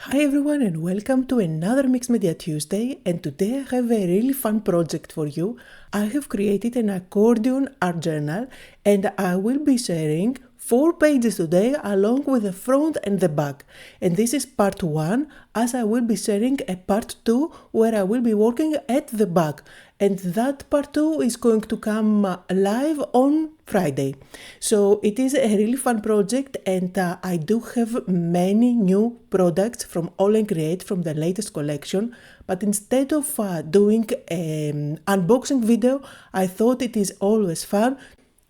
Hi everyone and welcome to another Mixed Media Tuesday, and today I have a really fun project for you. I have created an Accordion Art Journal and I will be sharing 4 pages today along with the front and the back. And this is part 1, as I will be sharing a part 2 where I will be working at the back. And that part 2 is going to come live on Friday. So it is a really fun project, and I do have many new products from All and Create from the latest collection. But instead of doing an unboxing video, I thought it is always fun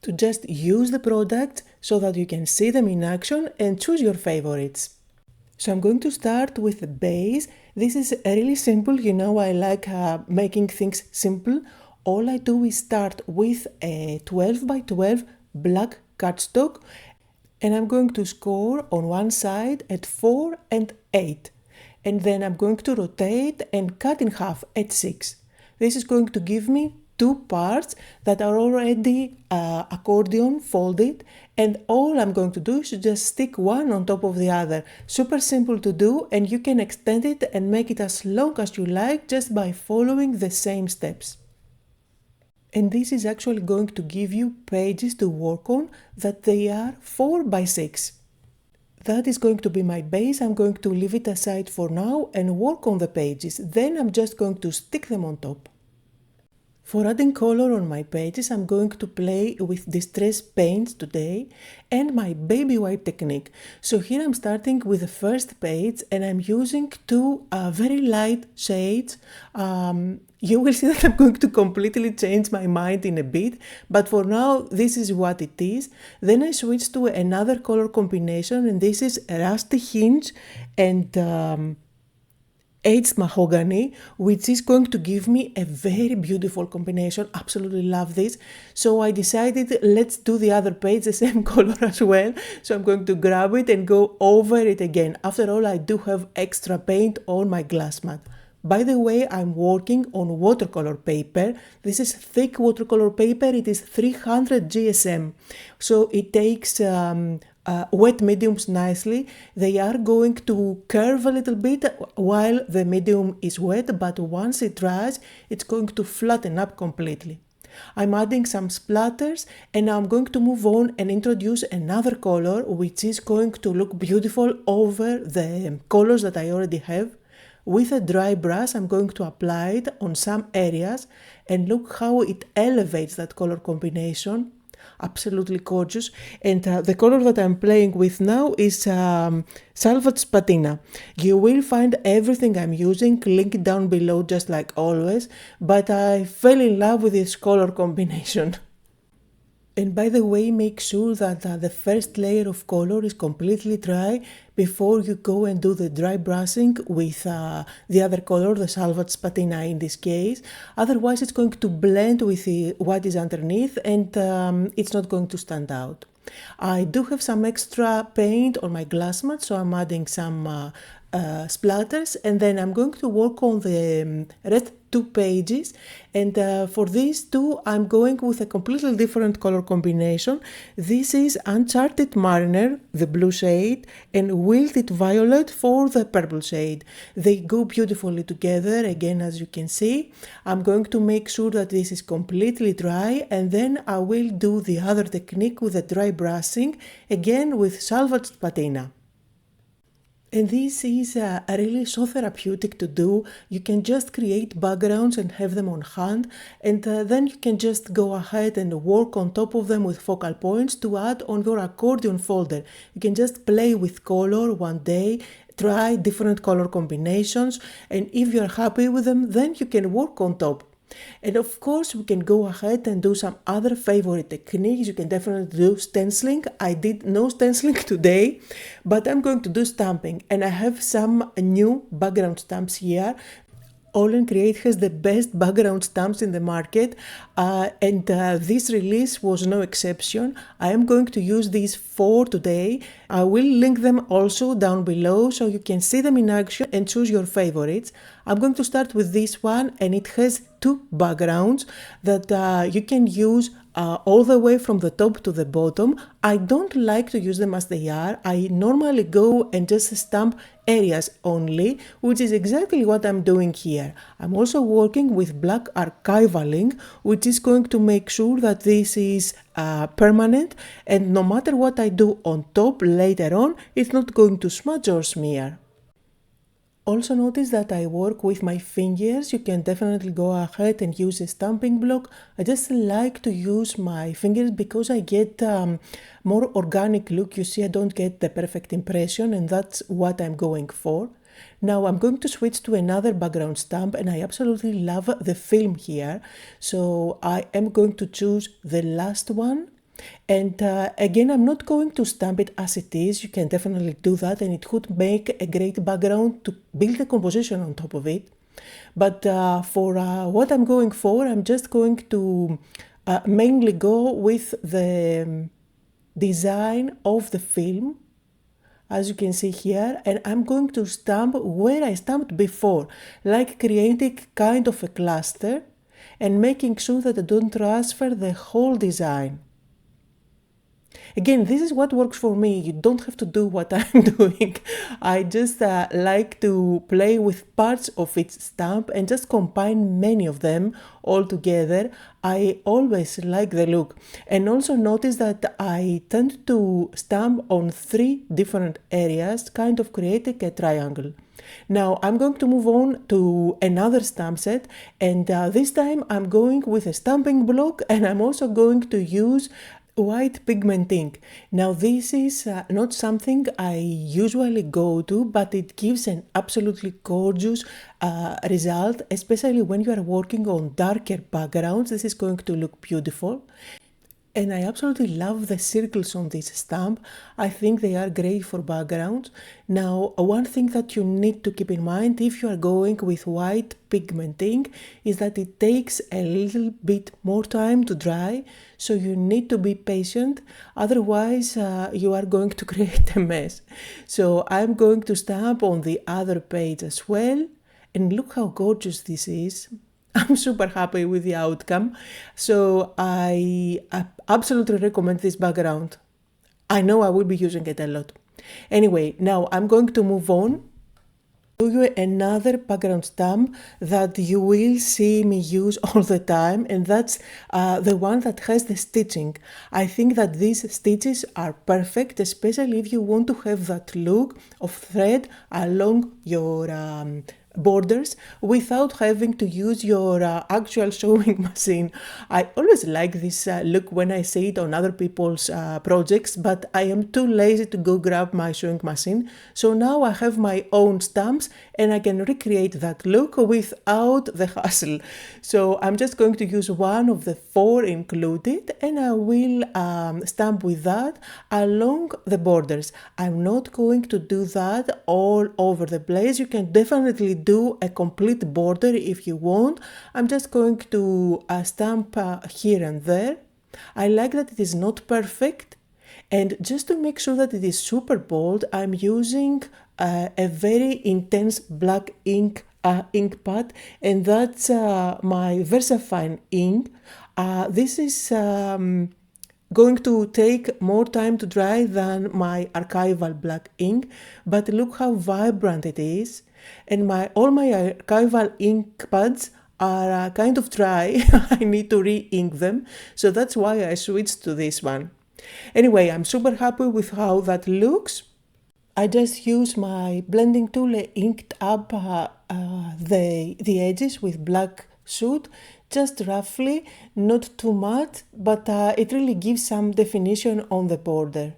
to just use the product so that you can see them in action and choose your favorites. So I'm going to start with the base. This is really simple, I like making things simple. All I do is start with a 12 by 12 black cardstock, and I'm going to score on one side at 4 and 8. And then I'm going to rotate and cut in half at 6. This is going to give me 2 parts that are already accordion folded, and all I'm going to do is just stick one on top of the other. Super simple to do, and you can extend it and make it as long as you like just by following the same steps. And this is actually going to give you pages to work on that they are 4 by 6. That is going to be my base. I'm going to leave it aside for now and work on the pages. Then I'm just going to stick them on top. For adding color on my pages, I'm going to play with distress paints today and my baby wipe technique. So here I'm starting with the first page and I'm using 2 very light shades. You will see that I'm going to completely change my mind in a bit, but for now this is what it is. Then I switch to another color combination, and this is Rusty Hinge and aged Mahogany, which is going to give me a very beautiful combination. Absolutely love this. So I decided let's do the other page the same color as well. So I'm going to grab it and go over it again. After all, I do have extra paint on my glass mat. By the way, I'm working on watercolor paper. This is thick watercolor paper. It is 300 GSM. So it takes wet mediums nicely. They are going to curve a little bit while the medium is wet, but once it dries, it's going to flatten up completely. I'm adding some splatters, and now I'm going to move on and introduce another color which is going to look beautiful over the colors that I already have. With a dry brush, I'm going to apply it on some areas, and look how it elevates that color combination. Absolutely gorgeous. And the color that I'm playing with now is Salvaged Patina. You will find everything I'm using linked down below, just like always, but I fell in love with this color combination. And by the way, make sure that the first layer of color is completely dry before you go and do the dry brushing with the other color, the Salvaged Patina in this case. Otherwise, it's going to blend with what is underneath, and it's not going to stand out. I do have some extra paint on my glass mat, so I'm adding some splatters, and then I'm going to work on the red 2 pages, and for these 2 I'm going with a completely different color combination. This is Uncharted Mariner, the blue shade, and Wilted Violet for the purple shade. They go beautifully together, again, as you can see. I'm going to make sure that this is completely dry, and then I will do the other technique with the dry brushing, again with Salvaged Patina. And this is really so therapeutic to do. You can just create backgrounds and have them on hand, and then you can just go ahead and work on top of them with focal points to add on your accordion folder. You can just play with color one day, try different color combinations, and if you're happy with them, then you can work on top. And of course, we can go ahead and do some other favorite techniques. You can definitely do stenciling. I did no stenciling today, but I'm going to do stamping. And I have some new background stamps here. All and Create has the best background stamps in the market, and this release was no exception. I am going to use these 4 today. I will link them also down below so you can see them in action and choose your favorites. I'm going to start with this one, and it has 2 backgrounds that you can use all the way from the top to the bottom. I don't like to use them as they are. I normally go and just stamp areas only, which is exactly what I'm doing here. I'm also working with black Archival Ink, which is going to make sure that this is permanent, and no matter what I do on top later on, it's not going to smudge or smear. Also notice that I work with my fingers. You can definitely go ahead and use a stamping block. I just like to use my fingers because I get more organic look. You see, I don't get the perfect impression, and that's what I'm going for. Now I'm going to switch to another background stamp, and I absolutely love the film here. So I am going to choose the last one. And again, I'm not going to stamp it as it is. You can definitely do that, and it would make a great background to build a composition on top of it. But for what I'm going for, I'm just going to mainly go with the design of the film, as you can see here, and I'm going to stamp where I stamped before, like creating kind of a cluster and making sure that I don't transfer the whole design. Again, this is what works for me. You don't have to do what I'm doing. I just like to play with parts of each stamp and just combine many of them all together. I always like the look. And also notice that I tend to stamp on 3 different areas, kind of creating a triangle. Now I'm going to move on to another stamp set, and this time I'm going with a stamping block, and I'm also going to use white pigment ink. Now this is not something I usually go to, but it gives an absolutely gorgeous result, especially when you are working on darker backgrounds. This is going to look beautiful. And I absolutely love the circles on this stamp. I think they are great for backgrounds. Now, one thing that you need to keep in mind if you are going with white pigment ink is that it takes a little bit more time to dry, so you need to be patient, otherwise you are going to create a mess. So I'm going to stamp on the other page as well, and look how gorgeous this is. I'm super happy with the outcome, so I absolutely recommend this background. I know I will be using it a lot. Anyway, now I'm going to move on to you another background stamp that you will see me use all the time, and that's the one that has the stitching. I think that these stitches are perfect, especially if you want to have that look of thread along your borders without having to use your actual sewing machine. I always like this look when I see it on other people's projects, but I am too lazy to go grab my sewing machine. So now I have my own stamps and I can recreate that look without the hassle. So I'm just going to use one of the 4 included, and I will stamp with that along the borders. I'm not going to do that all over the place. You can definitely do a complete border if you want. I'm just going to stamp here and there. I like that it is not perfect, and just to make sure that it is super bold, I'm using a very intense black ink pad, and that's my VersaFine ink. This is going to take more time to dry than my archival black ink, but look how vibrant it is. And all my archival ink pads are kind of dry. I need to re-ink them, so that's why I switched to this one. Anyway, I'm super happy with how that looks. I just use my blending tool and inked up the edges with black soot, just roughly, not too much, but it really gives some definition on the border.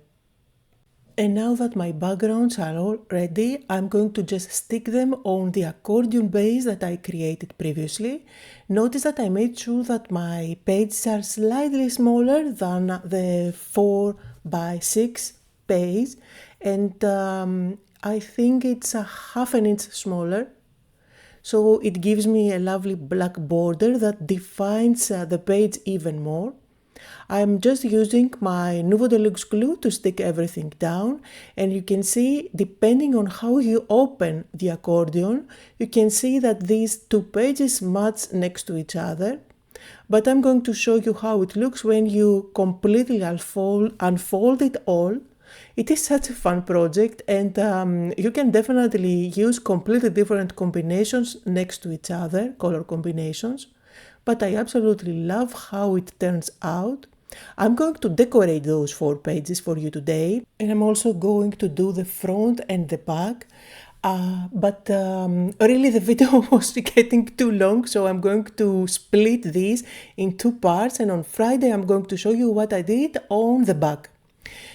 And now that my backgrounds are all ready, I'm going to just stick them on the accordion base that I created previously. Notice that I made sure that my pages are slightly smaller than the 4x6 page, and I think it's a half an inch smaller. So it gives me a lovely black border that defines the page even more. I'm just using my Nuvo Deluxe glue to stick everything down, and you can see, depending on how you open the accordion, you can see that these 2 pages match next to each other. but I'm going to show you how it looks when you completely unfold it all. It is such a fun project, and you can definitely use completely different combinations next to each other, color combinations, but I absolutely love how it turns out. I'm going to decorate those 4 pages for you today, and I'm also going to do the front and the back. But really the video was getting too long, so I'm going to split these in 2 parts, and on Friday I'm going to show you what I did on the back.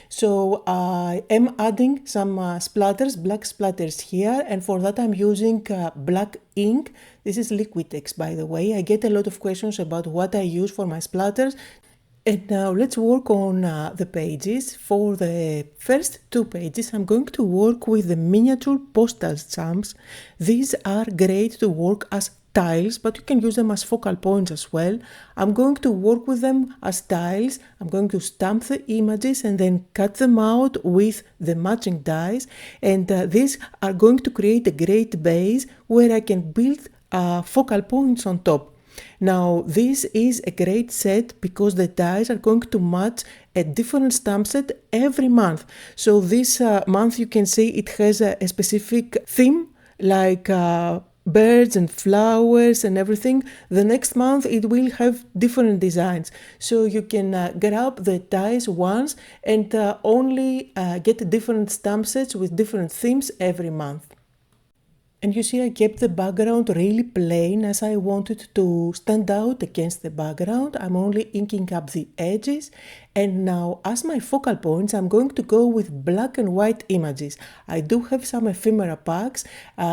So I am adding some splatters, black splatters here, and for that I'm using black ink. This is Liquitex, by the way. I get a lot of questions about what I use for my splatters. And now let's work on the pages. For the first 2 pages, I'm going to work with the miniature postal stamps. These are great to work as tiles, but you can use them as focal points as well. I'm going to work with them as tiles. I'm going to stamp the images and then cut them out with the matching dies. And these are going to create a great base where I can build focal points on top. Now this is a great set because the dies are going to match a different stamp set every month. So this month you can see it has a specific theme like birds and flowers and everything. The next month it will have different designs. So you can grab the dies once and only get different stamp sets with different themes every month. And you see I kept the background really plain as I wanted to stand out against the background. I'm only inking up the edges. And now as my focal points I'm going to go with black and white images. I do have some ephemera packs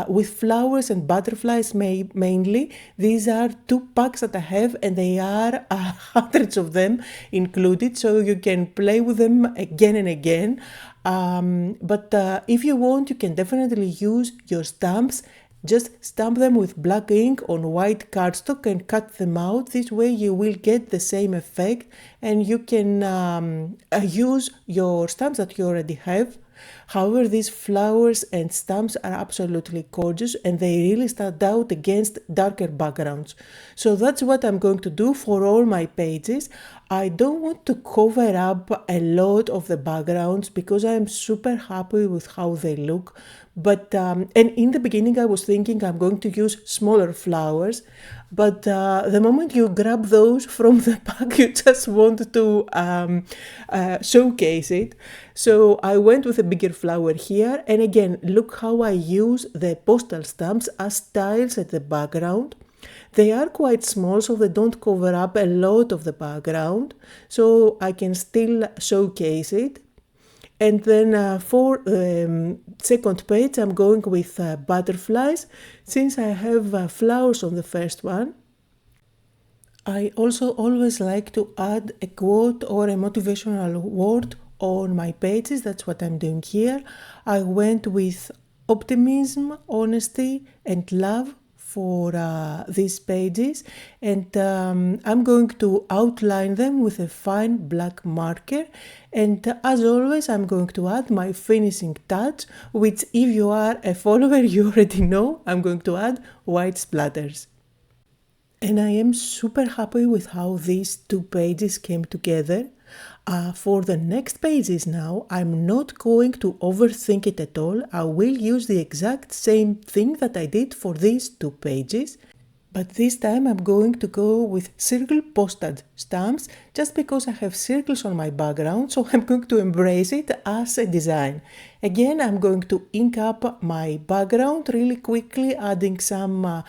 with flowers and butterflies mainly. These are 2 packs that I have and they are hundreds of them included, so you can play with them again and again. But if you want, you can definitely use your stamps. Just stamp them with black ink on white cardstock and cut them out. This way you will get the same effect and you can use your stamps that you already have. However, these flowers and stamps are absolutely gorgeous and they really stand out against darker backgrounds. So that's what I'm going to do for all my pages. I don't want to cover up a lot of the backgrounds because I'm super happy with how they look. But and in the beginning I was thinking I'm going to use smaller flowers, but the moment you grab those from the pack you just want to showcase it. So I went with a bigger flower here, and again look how I use the postal stamps as tiles at the background. They are quite small, so they don't cover up a lot of the background, so I can still showcase it. And then for the second page I'm going with butterflies, since I have flowers on the first one. I also always like to add a quote or a motivational word on my pages. That's what I'm doing here. I went with optimism, honesty and love for these pages, and I'm going to outline them with a fine black marker, and as always I'm going to add my finishing touch, which if you are a follower you already know, I'm going to add white splatters. And I am super happy with how these 2 pages came together. For the next pages now, I'm not going to overthink it at all. I will use the exact same thing that I did for these 2 pages. But this time I'm going to go with circle postage stamps just because I have circles on my background, so I'm going to embrace it as a design. Again, I'm going to ink up my background really quickly, adding some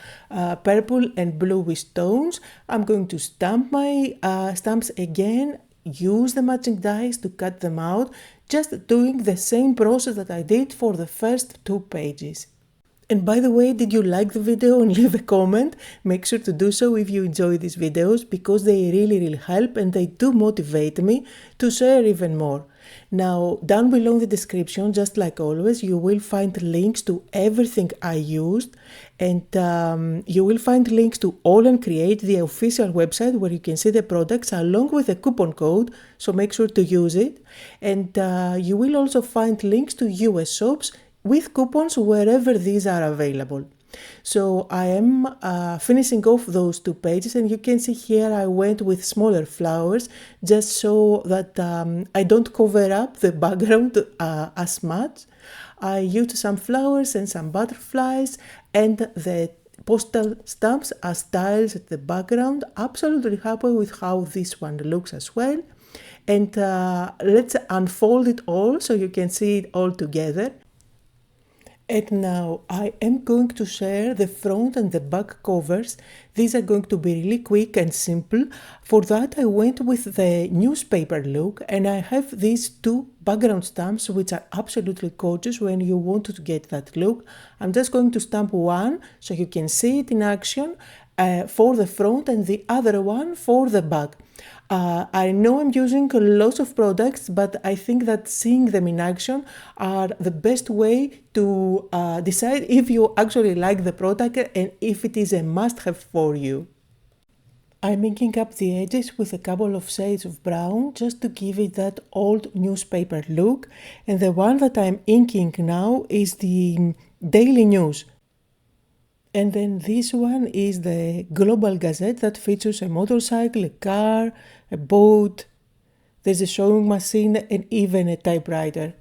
purple and bluish tones. I'm going to stamp my stamps again, use the matching dies to cut them out, just doing the same process that I did for the first 2 pages. And by the way, did you like the video and leave a comment? Make sure to do so if you enjoy these videos because they really help and they do motivate me to share even more. Now, down below in the description, just like always, you will find links to everything I used, and you will find links to All and Create, the official website where you can see the products along with a coupon code, so make sure to use it. And you will also find links to US shops with coupons wherever these are available. So I am finishing off those 2 pages, and you can see here I went with smaller flowers just so that I don't cover up the background as much. I used some flowers and some butterflies and the postal stamps as tiles at the background. Absolutely happy with how this one looks as well. And let's unfold it all so you can see it all together. And now I am going to share the front and the back covers. These are going to be really quick and simple. For that I went with the newspaper look, and I have these 2 background stamps which are absolutely gorgeous when you want to get that look. I'm just going to stamp one so you can see it in action for the front, and the other one for the back. I know I'm using lots of products, but I think that seeing them in action are the best way to decide if you actually like the product and if it is a must-have for you. I'm inking up the edges with a couple of shades of brown just to give it that old newspaper look, and the one that I'm inking now is the Daily News. And then this one is the Global Gazette that features a motorcycle, a car, a boat, there's a sewing machine and even a typewriter.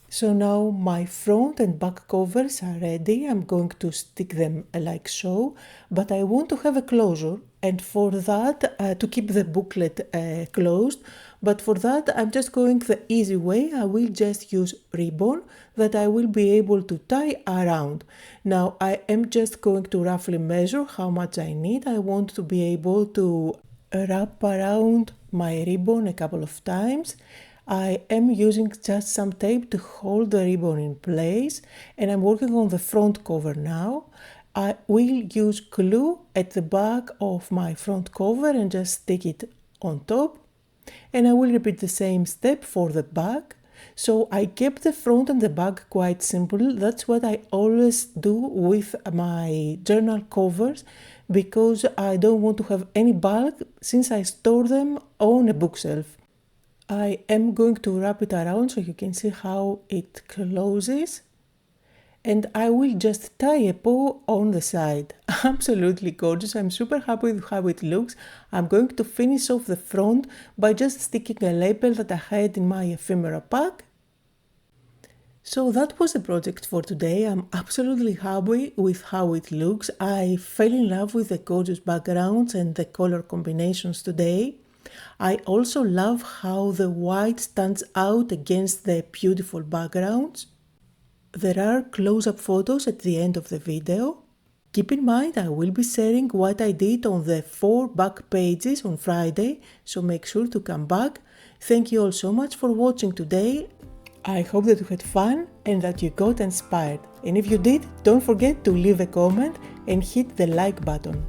So now my front and back covers are ready. I'm going to stick them like so, but I want to have a closure, and for that, to keep the booklet closed, but for that I'm just going the easy way. I will just use ribbon that I will be able to tie around. Now I am just going to roughly measure how much I need. I want to be able to wrap around my ribbon a couple of times. I am using just some tape to hold the ribbon in place, and I'm working on the front cover now. I will use glue at the back of my front cover and just stick it on top, and I will repeat the same step for the back. So I kept the front and the back quite simple. That's what I always do with my journal covers, because I don't want to have any bulk since I store them on a bookshelf. I am going to wrap it around so you can see how it closes, and I will just tie a bow on the side. Absolutely gorgeous. I'm super happy with how it looks. I'm going to finish off the front by just sticking a label that I had in my ephemera pack. So that was the project for today. I'm absolutely happy with how it looks. I fell in love with the gorgeous backgrounds and the color combinations today. I also love how the white stands out against the beautiful backgrounds. There are close-up photos at the end of the video. Keep in mind I will be sharing what I did on the 4 back pages on Friday, so make sure to come back. Thank you all so much for watching today. I hope that you had fun and that you got inspired. And if you did, don't forget to leave a comment and hit the like button.